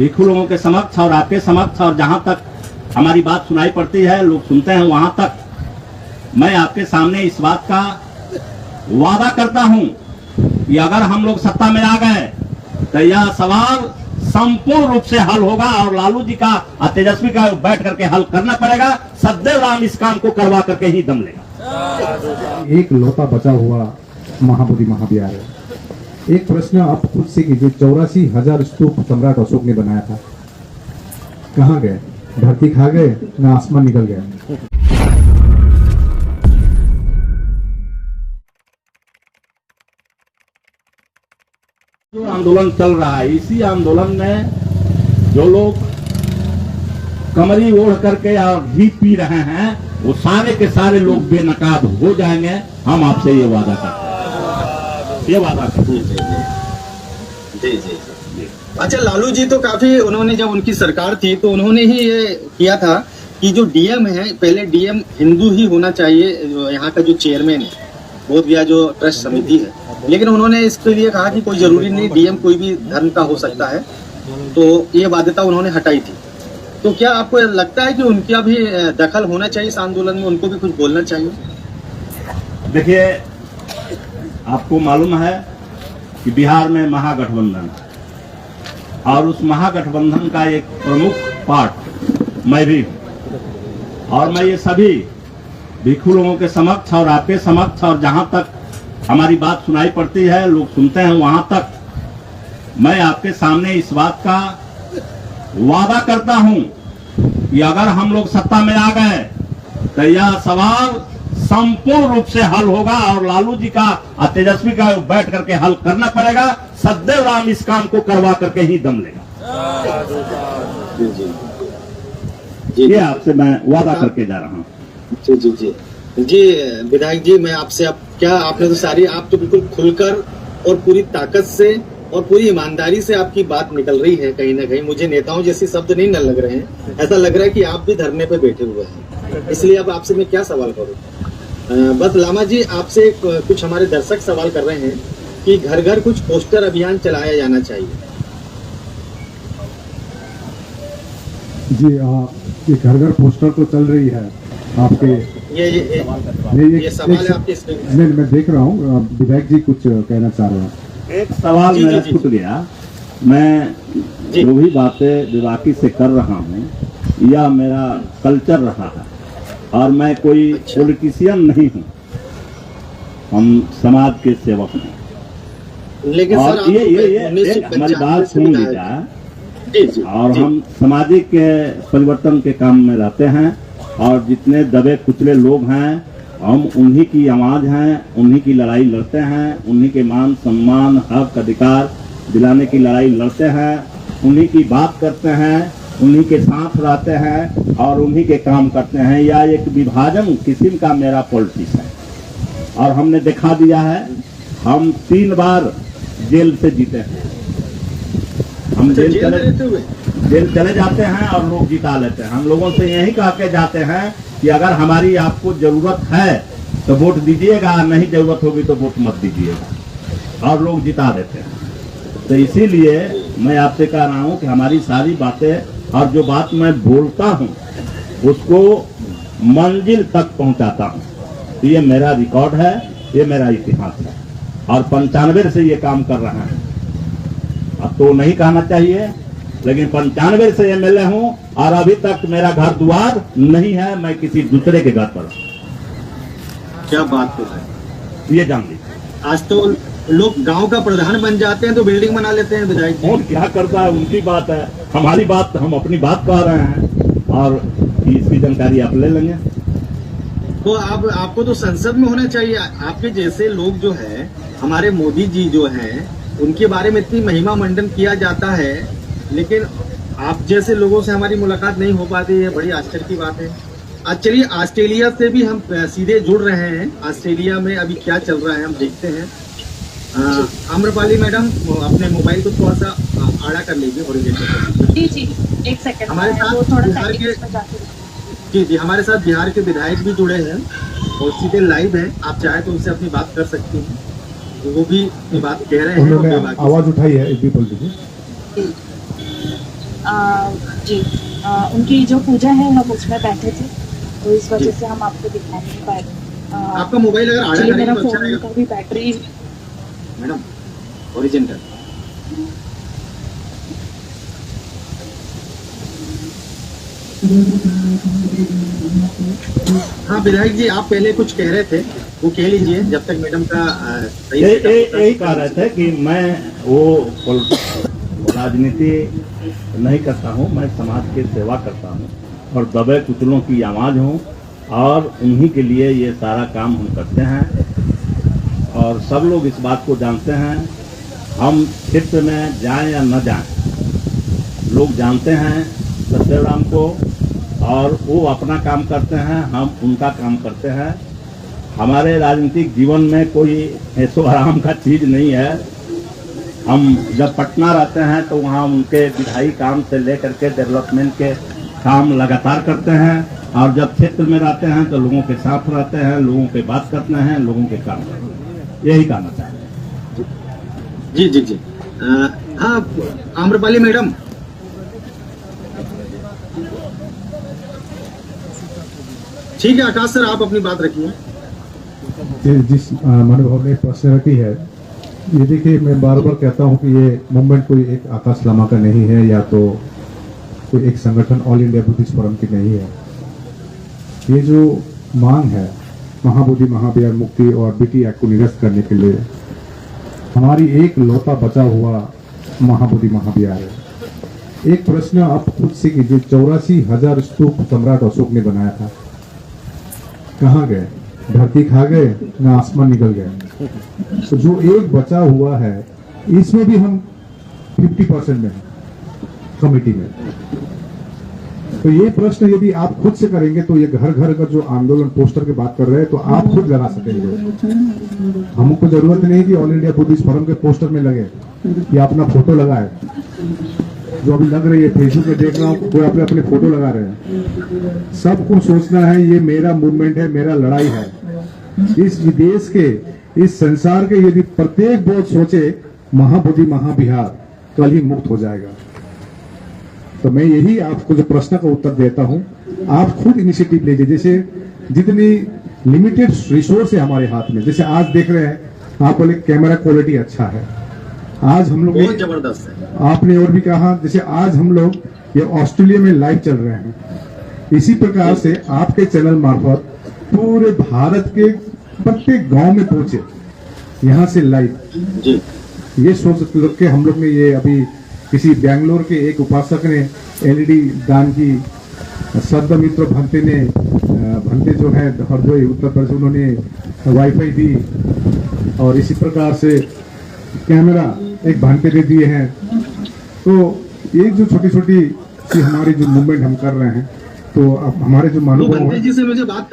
भिक्षु लोगों के समक्ष और आपके समक्ष और जहां तक हमारी बात सुनाई पड़ती है, लोग सुनते हैं, वहां तक मैं आपके सामने इस बात का वादा करता हूं कि अगर हम लोग सत्ता में आ गए तो यह सवाल संपूर्ण रूप से हल होगा और लालू जी का और तेजस्वी का बैठ करके हल करना पड़ेगा। सदैव राम इस काम को करवा करके ही दम लेगा। एक लौता बचा हुआ महाबोधि महाविहार है। एक प्रश्न आप खुद से कीजिए, 84,000 स्तूप सम्राट अशोक ने बनाया था, कहाँ गए? धरती खा गए ना आसमान निकल गया? जो आंदोलन चल रहा है, इसी आंदोलन में जो लोग कमरी ओढ़ करके और घी पी रहे हैं, वो सारे के सारे लोग बेनकाब हो जाएंगे। हम आपसे ये वादा करते हैं, ये वादा करते हैं। जी। अच्छा, लालू जी तो काफी, उन्होंने जब उनकी सरकार थी तो उन्होंने ही ये किया था कि जो डीएम है, पहले डीएम हिंदू ही होना चाहिए, यहाँ का जो चेयरमैन है बोध गया जो ट्रस्ट समिति है, लेकिन उन्होंने इसके लिए कहा कि कोई जरूरी नहीं, डीएम कोई भी धर्म का हो सकता है, तो ये बाध्यता उन्होंने हटाई थी। तो क्या आपको लगता है कि उनका भी दखल होना चाहिए इस आंदोलन में, उनको भी कुछ बोलना चाहिए? देखिए, आपको मालूम है कि बिहार में महागठबंधन, और उस महागठबंधन का एक प्रमुख पार्ट मैं भी हूं, और मैं ये सभी भिक्षु लोगों के समक्ष और आपके समक्ष और जहां तक हमारी बात सुनाई पड़ती है, लोग सुनते हैं, वहां तक मैं आपके सामने इस बात का वादा करता हूं कि अगर हम लोग सत्ता में आ गए तो यह सवाल संपूर्ण रूप से हल होगा और लालू जी का और तेजस्वी का बैठ करके हल करना पड़ेगा। सदैव राम इस काम को करवा करके ही दम लेगा। ये आपसे मैं वादा करके जा रहा हूँ। जी विधायक जी, मैं आपसे अब क्या, आपने तो सारी, आप तो बिल्कुल खुलकर और पूरी ताकत से और पूरी ईमानदारी से आपकी बात निकल रही है। कहीं ना कहीं मुझे नेताओं जैसे शब्द नहीं न लग रहे हैं, ऐसा लग रहा है कि आप भी धरने पे बैठे हुए हैं। इसलिए अब आपसे मैं क्या सवाल करूं, बस लामा जी आपसे कुछ हमारे दर्शक सवाल कर रहे हैं कि घर घर कुछ पोस्टर अभियान चलाया जाना चाहिए। जी, ये घर घर पोस्टर तो चल रही है आपके, ये सवाल है आपके। नहीं, मैं देख रहा हूँ विधायक जी कुछ कहना चाह रहे हैं। एक सवाल मेरा छूट गया। मैं जो भी बातें विवाकी से कर रहा हूँ, यह मेरा कल्चर रहा है और मैं कोई पॉलिटिशियन नहीं हूँ, हम समाज के सेवक हैं। लेकिन और सर, ये हमारी बात सुन लीजिए। और हम सामाजिक परिवर्तन के काम में रहते हैं और जितने दबे कुचले लोग हैं, हम उन्हीं की आवाज हैं, उन्हीं की लड़ाई लड़ते हैं, उन्हीं के मान सम्मान हक अधिकार दिलाने की लड़ाई लड़ते हैं, उन्हीं की बात करते हैं, उन्हीं के साथ रहते हैं और उन्हीं के काम करते हैं। या एक विभाजन किस्म का मेरा पॉलिटिक्स है और हमने दिखा दिया है। हम 3 बार जेल से जीते हैं। हम जेल चले जाते हैं और लोग जिता लेते हैं। हम लोगों से यही कह के जाते हैं कि अगर हमारी आपको जरूरत है तो वोट दीजिएगा, नहीं जरूरत होगी तो वोट मत दीजिएगा, और लोग जिता देते हैं। तो इसीलिए मैं आपसे कह रहा हूं कि हमारी सारी बातें और जो बात मैं बोलता हूं उसको मंजिल तक पहुंचाता हूं। ये मेरा रिकॉर्ड है, ये मेरा इतिहास है और 95 से ये काम कर रहा है। अब तो नहीं कहना चाहिए, लेकिन 95 से एमएलए हूं और अभी तक मेरा घर द्वार नहीं है, मैं किसी दूसरे के घर पर हूं। क्या बात है, ये जान लीजिए। आज तो लोग गांव का प्रधान बन जाते हैं तो बिल्डिंग बना लेते हैं विधायक। कौन क्या करता है उनकी बात है, हमारी बात, हम अपनी बात कह रहे हैं और इसकी जानकारी आप ले लेंगे। तो आपको तो संसद में होना चाहिए। आपके जैसे लोग जो है, हमारे मोदी जी जो हैं, उनके बारे में इतनी महिमा मंडन किया जाता है, लेकिन आप जैसे लोगों से हमारी मुलाकात नहीं हो पाती है, बड़ी आश्चर्य की बात है। आज चलिए ऑस्ट्रेलिया से भी हम सीधे जुड़ रहे हैं। ऑस्ट्रेलिया में अभी क्या चल रहा है हम देखते हैं। आम्रपाली मैडम, अपने मोबाइल को थोड़ा सा आड़ा कर लीजिए, जी जी, एक सेकंड। हमारे साथ बिहार के हमारे साथ बिहार के विधायक भी जुड़े हैं और सीधे लाइव हैं। आप चाहे तो उनसे अपनी बात कर सकती हैं, वो भी अपनी बात कह रहे हैं। आवाज उठाई है, एक भी बोल दीजिए। जी उनकी जो पूजा है हम उसमें बैठे थे, तो इस वजह से हम आपको दिखा नहीं पाए। आपका मोबाइल अगर आड़ा एक्चुअली मेरा करेंगे तो अच्छा फोन रहेगा का भी बैटरी मैडम, ओरिजिन का। हाँ विधायक जी, आप पहले कुछ कह रहे थे, वो कह लीजिए जब तक मैडम का सही setup होता है। यही कह रहे थे कि मैं वो राजनीति नहीं करता हूँ, मैं समाज की सेवा करता हूँ और दबे कुचलों की आवाज़ हूँ और उन्हीं के लिए ये सारा काम हम करते हैं और सब लोग इस बात को जानते हैं। हम क्षेत्र में जाएं या न जाएं, लोग जानते हैं सत्यदेव राम को और वो अपना काम करते हैं, हम उनका काम करते हैं। हमारे राजनीतिक जीवन में कोई ऐशो आराम का चीज़ नहीं है। हम जब पटना रहते हैं तो वहाँ उनके विधायी काम से लेकर के डेवलपमेंट के काम लगातार करते हैं और जब क्षेत्र में रहते हैं तो लोगों के साथ रहते हैं, लोगों के बात करते हैं, लोगों के काम करते हैं। यही कहना चाहते हैं। जी जी जी। हाँ आम्रपाली मैडम, ठीक है आकाश सर, आप अपनी बात रखिए। जिस मनोभाव ने प्रश्न रखी है, ये देखिए मैं बार बार कहता हूँ कि ये मूवमेंट कोई एक आकाश लामा का नहीं है या तो कोई एक संगठन ऑल इंडिया बुद्धिस्ट फोरम की नहीं है। ये जो मांग है महाबोधि महाविहार मुक्ति और बीटी एक्ट को निरस्त करने के लिए हमारी एक लौता बचा हुआ महाबोधि महाविहार है। एक प्रश्न आप खुद से कीजिए, 84,000 स्तूप सम्राट अशोक ने बनाया था, कहाँ गए? धरती खा गए ना आसमान निकल गए? तो जो एक बचा हुआ है इसमें भी हम 50% में हैं कमेटी में। तो ये प्रश्न यदि आप खुद से करेंगे तो ये घर घर का जो आंदोलन पोस्टर की बात कर रहे हैं तो आप खुद लगा सकेंगे। हमको जरूरत नहीं कि ऑल इंडिया बुद्धिस्ट फोरम के पोस्टर में लगे या अपना फोटो लगाए। जो अभी लग रही है फेसबुक पे देख रहा हूँ कोई अपने फोटो लगा रहे हैं। सबको सोचना है ये मेरा मूवमेंट है, मेरा लड़ाई है। इस विदेश के, इस संसार के यदि प्रत्येक बहुत सोचे महाबोधि महाविहार कल ही मुक्त हो जाएगा। तो मैं यही आपको जो प्रश्न का उत्तर देता हूं, आप खुद इनिशिएटिव लीजिए। जैसे जितनी लिमिटेड रिसोर्स है हमारे हाथ में, जैसे आज देख रहे हैं आप बोले कैमरा क्वालिटी अच्छा है, आज हम लोग बहुत जबरदस्त है। आपने और भी कहा जैसे आज हम लोग ये ऑस्ट्रेलिया में लाइव चल रहे हैं। इसी प्रकार से आपके चैनल मार्फत पूरे भारत के प्रत्येक गांव में पहुंचे, यहाँ से लाइव। जी ये सोच के हम लोग ने ये अभी किसी बेंगलोर के एक उपासक ने एलईडी दान की, सद्द मित्र भंते ने भंते जो है हरदोई उत्तर प्रदेश, उन्होंने वाईफाई दी और इसी प्रकार से कैमरा एक भंते ने दिए हैं। तो एक जो छोटी छोटी सी हमारी जो मूवमेंट हम कर रहे हैं, तो अब हमारे जो तो महानुभाव भंते जी से मुझे बात